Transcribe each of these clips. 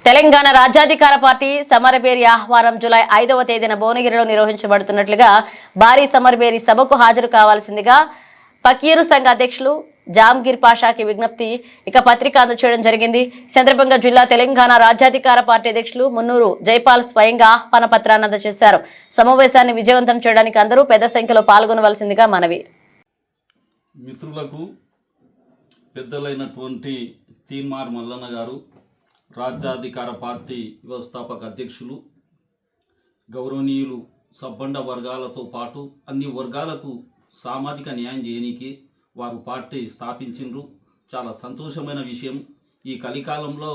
తెలంగాణ రాజ్యాధికార పార్టీ సమరబేరి ఆహ్వానం జూలై 5వ తేదీన భువనగిరిలో నిర్వహించబడుతున్నట్లుగా భారీ సమరబేరి సభకు హాజరు కావాల్సిందిగా పకీరు సంఘ అధ్యక్షులు జామ్గిర్ పాషాకి విజ్ఞప్తి పత్రిక అందజేయడం జరిగింది. ఈ సందర్భంగా జిల్లా తెలంగాణ రాజ్యాధికార పార్టీ అధ్యక్షులు మున్నూరు జైపాల్ స్వయంగా ఆహ్వాన పత్రాన్ని అందజేశారు. సమావేశాన్ని విజయవంతం చేయడానికి అందరూ పెద్ద సంఖ్యలో పాల్గొనవలసిందిగా మనవి. మిత్రులకు పెద్దలైనటువంటి తీన్మార్ మల్లన్న గారు, రాజ్యాధికార పార్టీ వ్యవస్థాపక అధ్యక్షులు, గౌరవనీయులు సబ్బండ వర్గాలతో పాటు అన్ని వర్గాలకు సామాజిక న్యాయం చేయనీకి వారు పార్టీ స్థాపించిండ్రు. చాలా సంతోషమైన విషయం. ఈ కలికాలంలో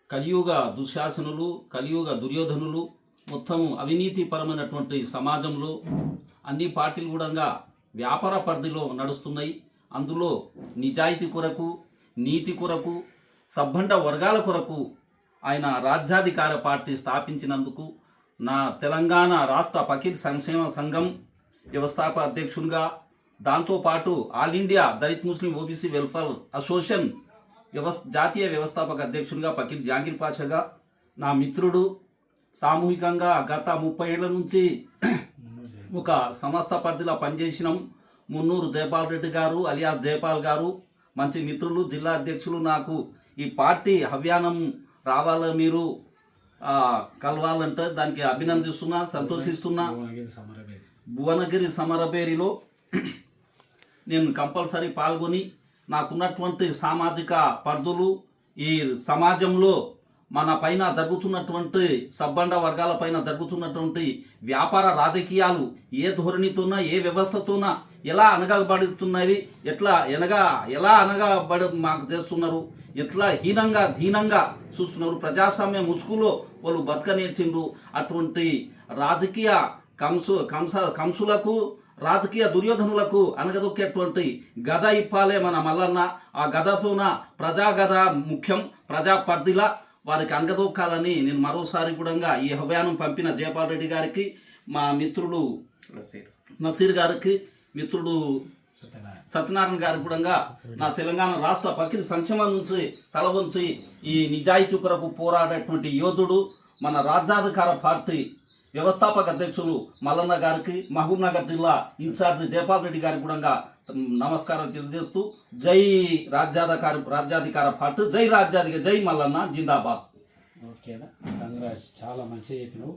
కలియుగ దుశ్శాసనులు, కలియుగ దుర్యోధనులు, మొత్తం అవినీతిపరమైనటువంటి సమాజంలో అన్ని పార్టీలు కూడా వ్యాపార పరిధిలో నడుస్తున్నాయి. అందులో నిజాయితీ కొరకు, నీతి కొరకు, సబ్బండ వర్గాల కొరకు ఆయన రాజ్యాధికార పార్టీ స్థాపించినందుకు నా తెలంగాణ రాష్ట్ర ఫకీర్ సంక్షేమ సంఘం వ్యవస్థాపక అధ్యక్షునిగా, దాంతోపాటు ఆల్ ఇండియా దళిత్ ముస్లిం ఓబీసీ వెల్ఫేర్ అసోసియేషన్ జాతీయ వ్యవస్థాపక అధ్యక్షునిగా ఫకీర్ జాంగీర్ పాషాగా, నా మిత్రుడు, సామూహికంగా గత 30 ఏళ్ల నుంచి ఒక సంస్థ పరిధిలో పనిచేసినాం. మున్నూరు జైపాల్ రెడ్డి గారు అలియాస్ జైపాల్ గారు మంచి మిత్రులు, జిల్లా అధ్యక్షులు. నాకు ఈ పార్టీ హవ్యానం రావాల, మీరు కలవాలంటే దానికి అభినందిస్తున్నా, సంతోషిస్తున్నా. భువనగిరి సమరబేరిలో నేను కంపల్సరీ పాల్గొని నాకున్నటువంటి సామాజిక పరిధులు, ఈ సమాజంలో మన పైన జరుగుతున్నటువంటి సబ్బండ వర్గాల పైన జరుగుతున్నటువంటి వ్యాపార రాజకీయాలు ఏ ధోరణితోన, ఏ వ్యవస్థతోన ఎలా అనగబడుతున్నవి, ఎలా అనగబడి మాకు చేస్తున్నారు, ఎట్లా దీనంగా చూస్తున్నారు. ప్రజాస్వామ్య ముసుగులో వాళ్ళు బతక నేర్చిండ్రు. అటువంటి రాజకీయ కంసులకు, రాజకీయ దుర్యోధనులకు అనగదొక్కేటువంటి గద ఇప్పాలే మన మల్లన్న. ఆ గదతోన ప్రజాగద ముఖ్యం, ప్రజా పరిధిలా వారికి అనగదొక్కాలని నేను మరోసారి కూడా ఈ అభియానం పంపిన జైపాల్ రెడ్డి గారికి, మా మిత్రుడు నసీర్ గారికి, మిత్రుడు సత్యనారాయణ గారికి కూడా నా తెలంగాణ రాష్ట్ర ఫకీర్ సంక్షేమం నుంచి తల వంచి ఈ నిజాయితీ కొరకు పోరాడేటువంటి యోధుడు, మన రాజ్యాధికార పార్టీ వ్యవస్థాపక అధ్యక్షులు మల్లన్న గారికి, మహబూబ్ నగర్ జిల్లా ఇన్ఛార్జ్ జైపాల్ రెడ్డి గారికి కూడా నమస్కారం తెలియజేస్తూ, జై రాజ్యాధికార పార్టీ, జై మల్లన్న, జిందాబాద్. ఓకేనా, కంగ్రాట్స్, చాలా మంచిగా చెప్పినావు.